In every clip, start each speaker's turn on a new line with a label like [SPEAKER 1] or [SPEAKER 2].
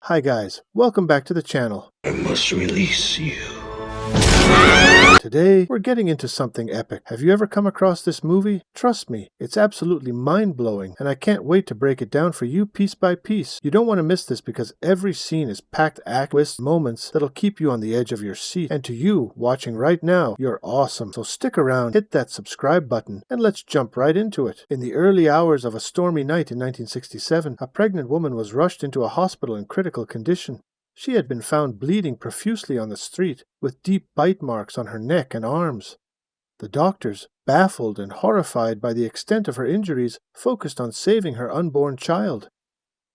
[SPEAKER 1] Hi guys, welcome back to the channel.
[SPEAKER 2] I must release you.
[SPEAKER 1] Today, we're getting into something epic. Have you ever come across this movie? Trust me, it's absolutely mind-blowing, and I can't wait to break it down for you piece by piece. You don't want to miss this because every scene is packed with moments that'll keep you on the edge of your seat. And to you, watching right now, you're awesome. So stick around, hit that subscribe button, and let's jump right into it. In the early hours of a stormy night in 1967, a pregnant woman was rushed into a hospital in critical condition. She had been found bleeding profusely on the street, with deep bite marks on her neck and arms. The doctors, baffled and horrified by the extent of her injuries, focused on saving her unborn child.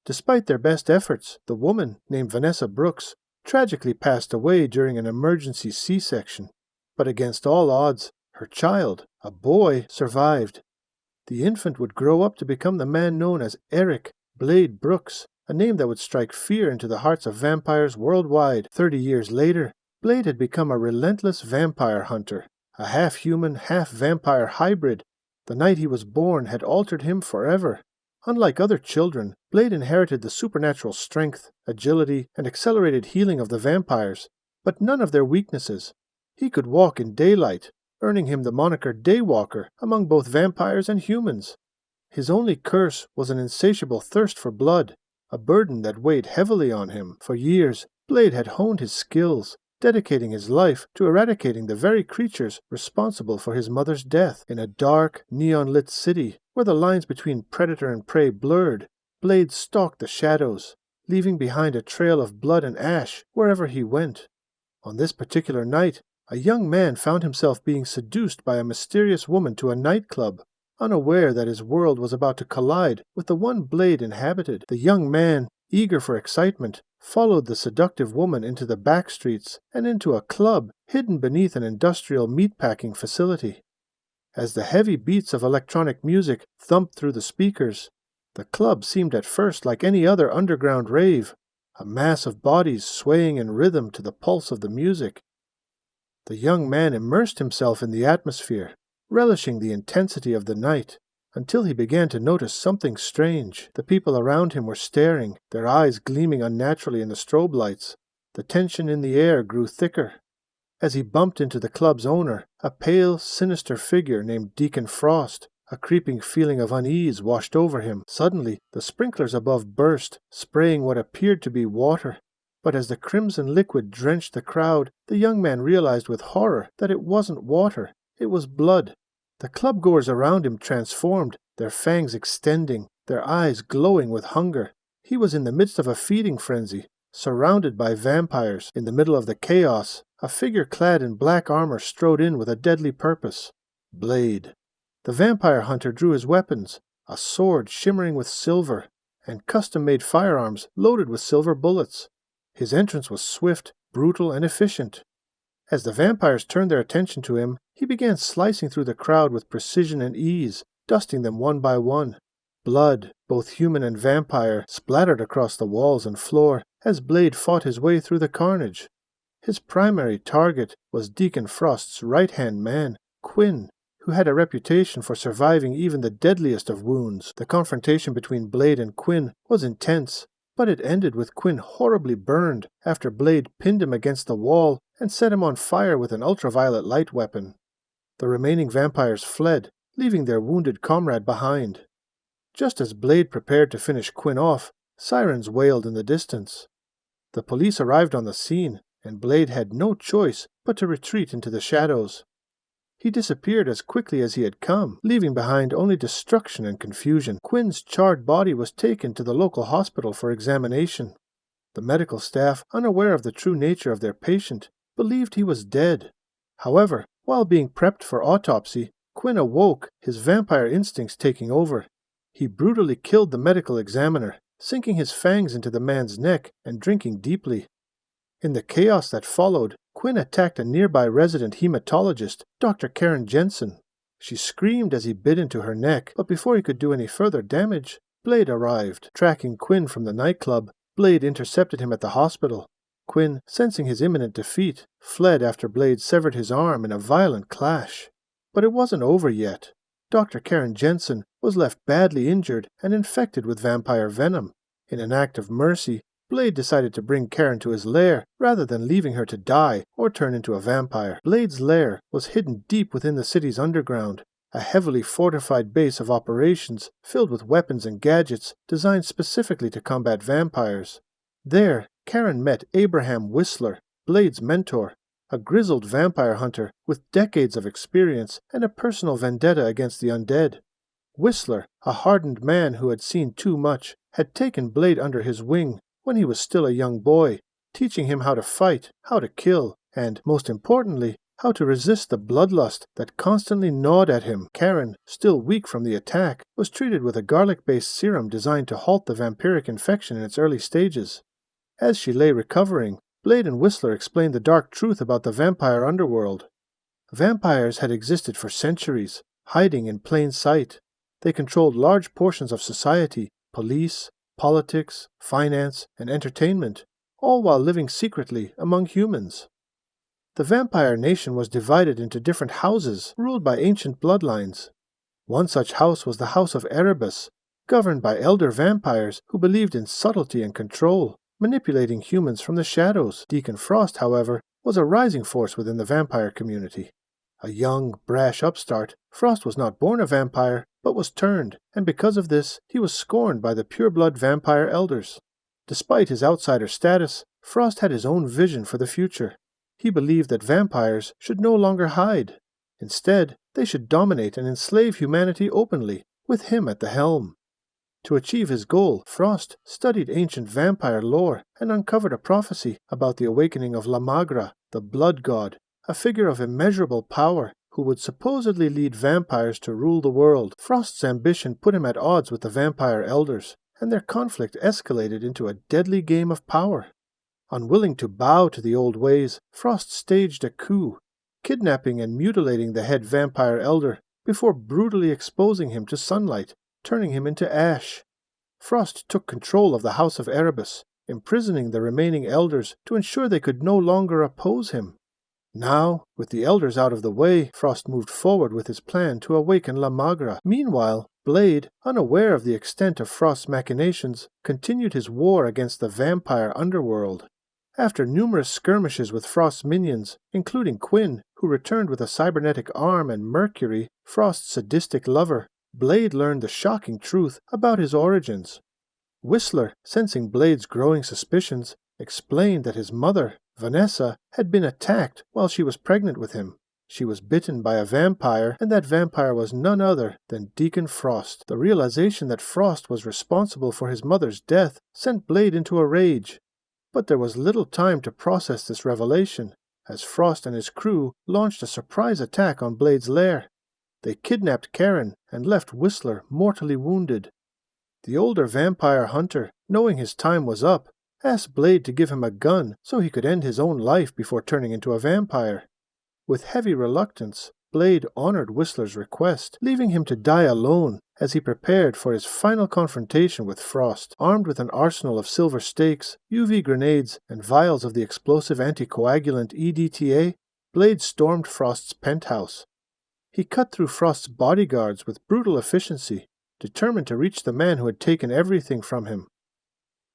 [SPEAKER 1] Despite their best efforts, the woman, named Vanessa Brooks, tragically passed away during an emergency C-section. But against all odds, her child, a boy, survived. The infant would grow up to become the man known as Eric Blade Brooks, a name that would strike fear into the hearts of vampires worldwide. 30 years later, Blade had become a relentless vampire hunter, a half-human, half-vampire hybrid. The night he was born had altered him forever. Unlike other children, Blade inherited the supernatural strength, agility, and accelerated healing of the vampires, but none of their weaknesses. He could walk in daylight, earning him the moniker Daywalker among both vampires and humans. His only curse was an insatiable thirst for blood, a burden that weighed heavily on him. For years, Blade had honed his skills, dedicating his life to eradicating the very creatures responsible for his mother's death. In a dark, neon-lit city, where the lines between predator and prey blurred, Blade stalked the shadows, leaving behind a trail of blood and ash wherever he went. On this particular night, a young man found himself being seduced by a mysterious woman to a nightclub, unaware that his world was about to collide with the one Blade inhabited. The young man, eager for excitement, followed the seductive woman into the back streets and into a club hidden beneath an industrial meatpacking facility. As the heavy beats of electronic music thumped through the speakers, the club seemed at first like any other underground rave, a mass of bodies swaying in rhythm to the pulse of the music. The young man immersed himself in the atmosphere, relishing the intensity of the night, until he began to notice something strange. The people around him were staring, their eyes gleaming unnaturally in the strobe lights. The tension in the air grew thicker. As he bumped into the club's owner, a pale, sinister figure named Deacon Frost, a creeping feeling of unease washed over him. Suddenly, the sprinklers above burst, spraying what appeared to be water. But as the crimson liquid drenched the crowd, the young man realized with horror that it wasn't water, it was blood. The clubgoers around him transformed, their fangs extending, their eyes glowing with hunger. He was in the midst of a feeding frenzy, surrounded by vampires. In the middle of the chaos, a figure clad in black armor strode in with a deadly purpose. Blade. The vampire hunter drew his weapons, a sword shimmering with silver, and custom-made firearms loaded with silver bullets. His entrance was swift, brutal, and efficient. As the vampires turned their attention to him, he began slicing through the crowd with precision and ease, dusting them one by one. Blood, both human and vampire, splattered across the walls and floor as Blade fought his way through the carnage. His primary target was Deacon Frost's right-hand man, Quinn, who had a reputation for surviving even the deadliest of wounds. The confrontation between Blade and Quinn was intense, but it ended with Quinn horribly burned after Blade pinned him against the wall and set him on fire with an ultraviolet light weapon. The remaining vampires fled, leaving their wounded comrade behind. Just as Blade prepared to finish Quinn off, sirens wailed in the distance. The police arrived on the scene, and Blade had no choice but to retreat into the shadows. He disappeared as quickly as he had come, leaving behind only destruction and confusion. Quinn's charred body was taken to the local hospital for examination. The medical staff, unaware of the true nature of their patient, believed he was dead. However, while being prepped for autopsy, Quinn awoke, his vampire instincts taking over. He brutally killed the medical examiner, sinking his fangs into the man's neck and drinking deeply. In the chaos that followed, Quinn attacked a nearby resident hematologist, Dr. Karen Jensen. She screamed as he bit into her neck, but before he could do any further damage, Blade arrived. Tracking Quinn from the nightclub, Blade intercepted him at the hospital. Quinn, sensing his imminent defeat, fled after Blade severed his arm in a violent clash. But it wasn't over yet. Dr. Karen Jensen was left badly injured and infected with vampire venom. In an act of mercy, Blade decided to bring Karen to his lair rather than leaving her to die or turn into a vampire. Blade's lair was hidden deep within the city's underground, a heavily fortified base of operations filled with weapons and gadgets designed specifically to combat vampires. There, Karen met Abraham Whistler, Blade's mentor, a grizzled vampire hunter with decades of experience and a personal vendetta against the undead. Whistler, a hardened man who had seen too much, had taken Blade under his wing when he was still a young boy, teaching him how to fight, how to kill, and, most importantly, how to resist the bloodlust that constantly gnawed at him. Karen, still weak from the attack, was treated with a garlic-based serum designed to halt the vampiric infection in its early stages. As she lay recovering, Blade and Whistler explained the dark truth about the vampire underworld. Vampires had existed for centuries, hiding in plain sight. They controlled large portions of society, police, politics, finance, and entertainment, all while living secretly among humans. The vampire nation was divided into different houses ruled by ancient bloodlines. One such house was the House of Erebus, governed by elder vampires who believed in subtlety and control, manipulating humans from the shadows. Deacon Frost, however, was a rising force within the vampire community. A young, brash upstart, Frost was not born a vampire, but was turned, and because of this, he was scorned by the pureblood vampire elders. Despite his outsider status, Frost had his own vision for the future. He believed that vampires should no longer hide. Instead, they should dominate and enslave humanity openly, with him at the helm. To achieve his goal, Frost studied ancient vampire lore and uncovered a prophecy about the awakening of La Magra, the blood god, a figure of immeasurable power who would supposedly lead vampires to rule the world. Frost's ambition put him at odds with the vampire elders, and their conflict escalated into a deadly game of power. Unwilling to bow to the old ways, Frost staged a coup, kidnapping and mutilating the head vampire elder before brutally exposing him to sunlight, turning him into ash. Frost took control of the House of Erebus, imprisoning the remaining elders to ensure they could no longer oppose him. Now, with the elders out of the way, Frost moved forward with his plan to awaken La Magra. Meanwhile, Blade, unaware of the extent of Frost's machinations, continued his war against the vampire underworld. After numerous skirmishes with Frost's minions, including Quinn, who returned with a cybernetic arm, and Mercury, Frost's sadistic lover, Blade learned the shocking truth about his origins. Whistler, sensing Blade's growing suspicions, explained that his mother, Vanessa, had been attacked while she was pregnant with him. She was bitten by a vampire, and that vampire was none other than Deacon Frost. The realization that Frost was responsible for his mother's death sent Blade into a rage. But there was little time to process this revelation, as Frost and his crew launched a surprise attack on Blade's lair. They kidnapped Karen and left Whistler mortally wounded. The older vampire hunter, knowing his time was up, asked Blade to give him a gun so he could end his own life before turning into a vampire. With heavy reluctance, Blade honored Whistler's request, leaving him to die alone as he prepared for his final confrontation with Frost. Armed with an arsenal of silver stakes, UV grenades, and vials of the explosive anticoagulant EDTA, Blade stormed Frost's penthouse. He cut through Frost's bodyguards with brutal efficiency, determined to reach the man who had taken everything from him.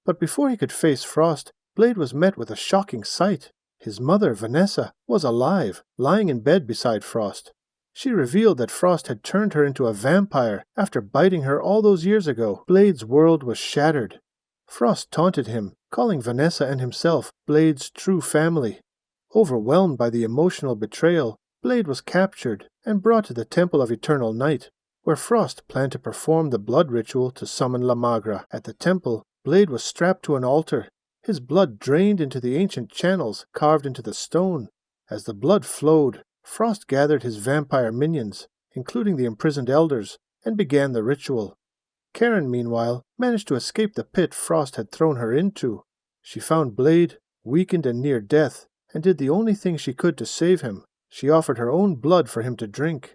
[SPEAKER 1] But before he could face Frost, Blade was met with a shocking sight. His mother, Vanessa, was alive, lying in bed beside Frost. She revealed that Frost had turned her into a vampire after biting her all those years ago. Blade's world was shattered. Frost taunted him, calling Vanessa and himself Blade's true family. Overwhelmed by the emotional betrayal, Blade was captured and brought to the Temple of Eternal Night, where Frost planned to perform the blood ritual to summon La Magra. At the temple, Blade was strapped to an altar. His blood drained into the ancient channels carved into the stone. As the blood flowed, Frost gathered his vampire minions, including the imprisoned elders, and began the ritual. Karen, meanwhile, managed to escape the pit Frost had thrown her into. She found Blade, weakened and near death, and did the only thing she could to save him. She offered her own blood for him to drink.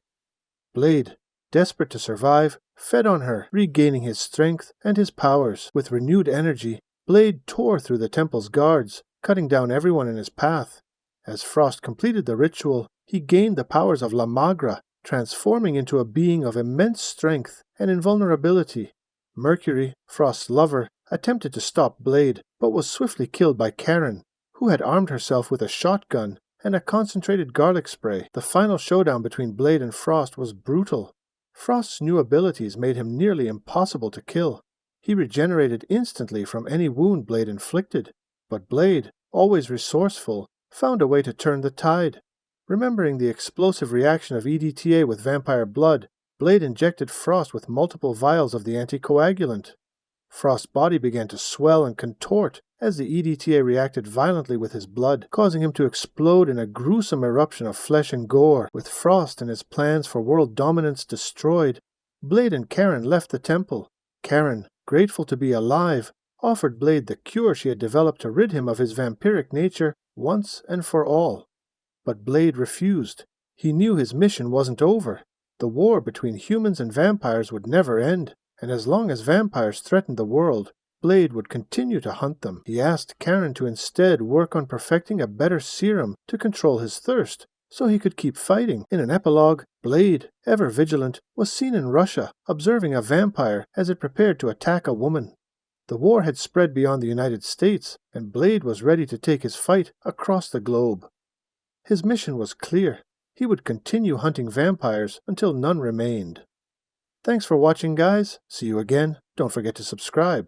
[SPEAKER 1] Blade, desperate to survive, fed on her, regaining his strength and his powers. With renewed energy, Blade tore through the temple's guards, cutting down everyone in his path. As Frost completed the ritual, he gained the powers of La Magra, transforming into a being of immense strength and invulnerability. Mercury, Frost's lover, attempted to stop Blade, but was swiftly killed by Karen, who had armed herself with a shotgun and a concentrated garlic spray. The final showdown between Blade and Frost was brutal. Frost's new abilities made him nearly impossible to kill. He regenerated instantly from any wound Blade inflicted, but Blade, always resourceful, found a way to turn the tide. Remembering the explosive reaction of EDTA with vampire blood, Blade injected Frost with multiple vials of the anticoagulant. Frost's body began to swell and contort as the EDTA reacted violently with his blood, causing him to explode in a gruesome eruption of flesh and gore. With Frost and his plans for world dominance destroyed, Blade and Karen left the temple. Karen, grateful to be alive, offered Blade the cure she had developed to rid him of his vampiric nature once and for all. But Blade refused. He knew his mission wasn't over. The war between humans and vampires would never end, and as long as vampires threatened the world, Blade would continue to hunt them. He asked Karen to instead work on perfecting a better serum to control his thirst, so he could keep fighting. In an epilogue, Blade, ever vigilant, was seen in Russia, observing a vampire as it prepared to attack a woman. The war had spread beyond the United States, and Blade was ready to take his fight across the globe. His mission was clear. He would continue hunting vampires until none remained. Thanks for watching, guys. See you again. Don't forget to subscribe.